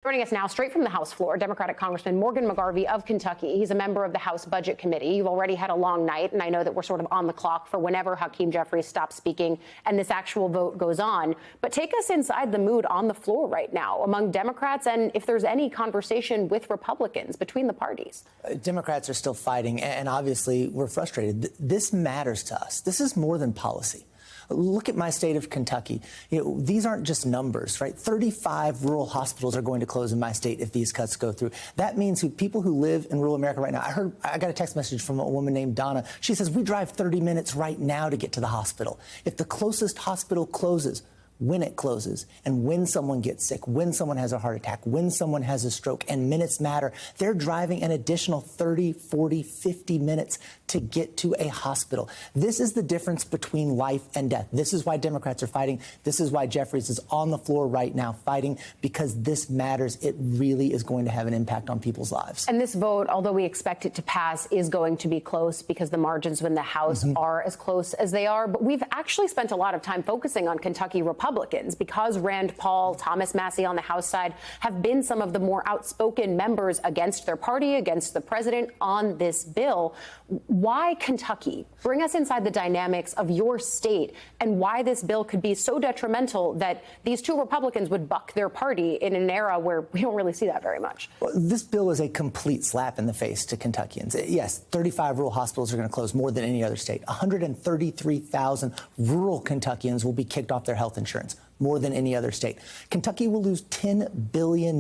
Joining us now, straight from the House floor, Democratic Congressman Morgan McGarvey of Kentucky. He's a member of the House Budget Committee. You've already had a long night, and I know that we're sort of on the clock for whenever Hakeem Jeffries stops speaking and this actual vote goes on. But take us inside the mood on the floor right now among Democrats, and if there's any conversation with Republicans between the parties. Democrats are still fighting, and obviously we're frustrated. This matters to us. This is more than policy. Look at my state of Kentucky. These aren't just numbers, right? 35 rural hospitals are going to close in my state if these cuts go through. That means people who live in rural America right now. I got a text message from a woman named Donna. She says, we drive 30 minutes right now to get to the hospital. If the closest hospital closes, when it closes, and when someone gets sick, when someone has a heart attack, when someone has a stroke, and minutes matter, they're driving an additional 30, 40, 50 minutes to get to a hospital. This is the difference between life and death. This is why Democrats are fighting. This is why Jeffries is on the floor right now fighting, because this matters. It really is going to have an impact on people's lives. And this vote, although we expect it to pass, is going to be close because the margins in the House are as close as they are. But we've actually spent a lot of time focusing on Kentucky Republicans because Rand Paul, Thomas Massie on the House side have been some of the more outspoken members against their party, against the president on this bill. Why Kentucky? Bring us inside the dynamics of your state and why this bill could be so detrimental that these two Republicans would buck their party in an era where we don't really see that very much. Well, this bill is a complete slap in the face to Kentuckians. Yes, 35 rural hospitals are going to close, more than any other state. 133,000 rural Kentuckians will be kicked off their health insurance, more than any other state. Kentucky will lose $10 billion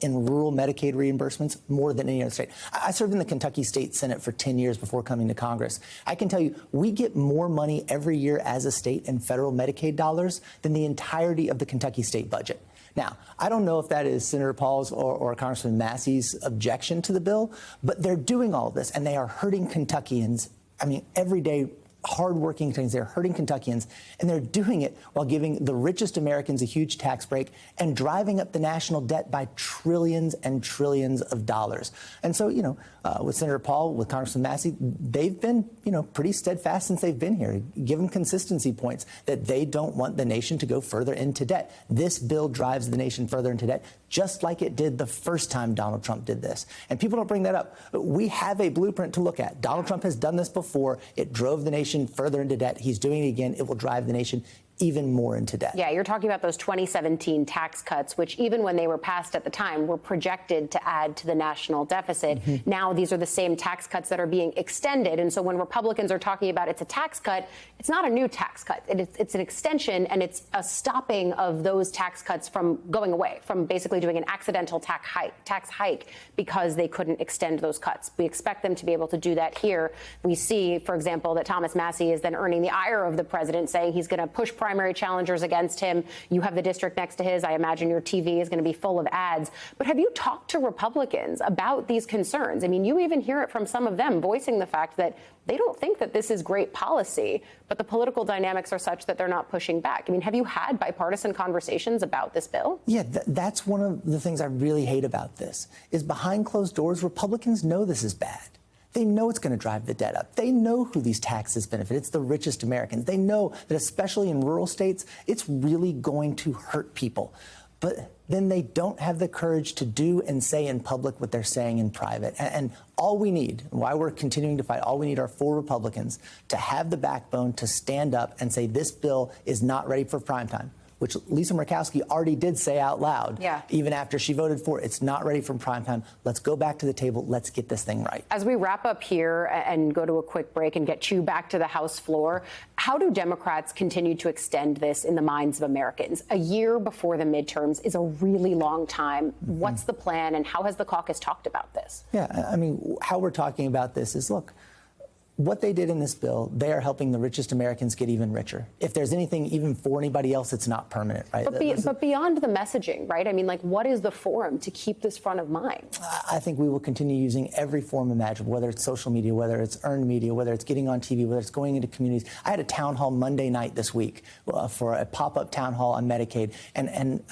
in rural Medicaid reimbursements, more than any other state. I served in the Kentucky State Senate for 10 years before coming to Congress. I can tell you, we get more money every year as a state in federal Medicaid dollars than the entirety of the Kentucky state budget. Now, I don't know if that is Senator Paul's or Congressman Massey's objection to the bill, but they're doing all of this, and they are hurting Kentuckians, every day. Hardworking things. They're hurting Kentuckians, and they're doing it while giving the richest Americans a huge tax break and driving up the national debt by trillions and trillions of dollars. And so, with Senator Paul, with Congressman Massey, they've been, pretty steadfast since they've been here. Give them consistency points that they don't want the nation to go further into debt. This bill drives the nation further into debt, just like it did the first time Donald Trump did this. And people don't bring that up. We have a blueprint to look at. Donald Trump has done this before. It drove the nation further into debt. He's doing it again. It will drive the nation even more into debt. Yeah, you're talking about those 2017 tax cuts, which even when they were passed at the time were projected to add to the national deficit. Now these are the same tax cuts that are being extended. And so when Republicans are talking about it's a tax cut, it's not a new tax cut. It's an extension, and it's a stopping of those tax cuts from going away, from basically doing an accidental tax hike because they couldn't extend those cuts. We expect them to be able to do that here. We see, for example, that Thomas Massie is then earning the ire of the president, saying he's going to push primary challengers against him. You have the district next to his. I imagine your TV is going to be full of ads. But have you talked to Republicans about these concerns? You even hear it from some of them voicing the fact that they don't think that this is great policy, but the political dynamics are such that they're not pushing back. Have you had bipartisan conversations about this bill? Yeah, that's one of the things I really hate about this, is behind closed doors, Republicans know this is bad. They know it's going to drive the debt up. They know who these taxes benefit. It's the richest Americans. They know that, especially in rural states, it's really going to hurt people. But then they don't have the courage to do and say in public what they're saying in private. And all we need, and why we're continuing to fight, all we need are 4 Republicans to have the backbone to stand up and say this bill is not ready for prime time, which Lisa Murkowski already did say out loud, even after she voted for it. It's not ready for prime time. Let's go back to the table. Let's get this thing right. As we wrap up here and go to a quick break and get you back to the House floor, how do Democrats continue to extend this in the minds of Americans? A year before the midterms is a really long time. What's the plan, and how has the caucus talked about this? Yeah, how we're talking about this is, look, what they did in this bill, they are helping the richest Americans get even richer. If there's anything even for anybody else, it's not permanent, right? But beyond the messaging, right? What is the forum to keep this front of mind? I think we will continue using every form imaginable, whether it's social media, whether it's earned media, whether it's getting on TV, whether it's going into communities. I had a town hall Monday night this week for a pop-up town hall on Medicaid. And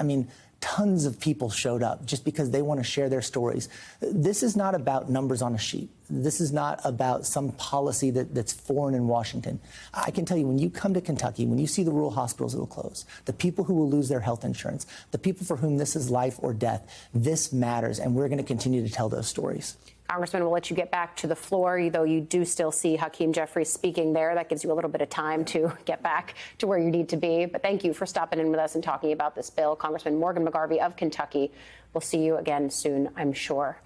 Tons of people showed up just because they want to share their stories. This is not about numbers on a sheet. This is not about some policy that's foreign in Washington. I can tell you, when you come to Kentucky, when you see the rural hospitals that will close, the people who will lose their health insurance, the people for whom this is life or death, this matters, and we're going to continue to tell those stories. Congressman, we'll let you get back to the floor, though you do still see Hakeem Jeffries speaking there. That gives you a little bit of time to get back to where you need to be. But thank you for stopping in with us and talking about this bill. Congressman Morgan McGarvey of Kentucky. We'll see you again soon, I'm sure.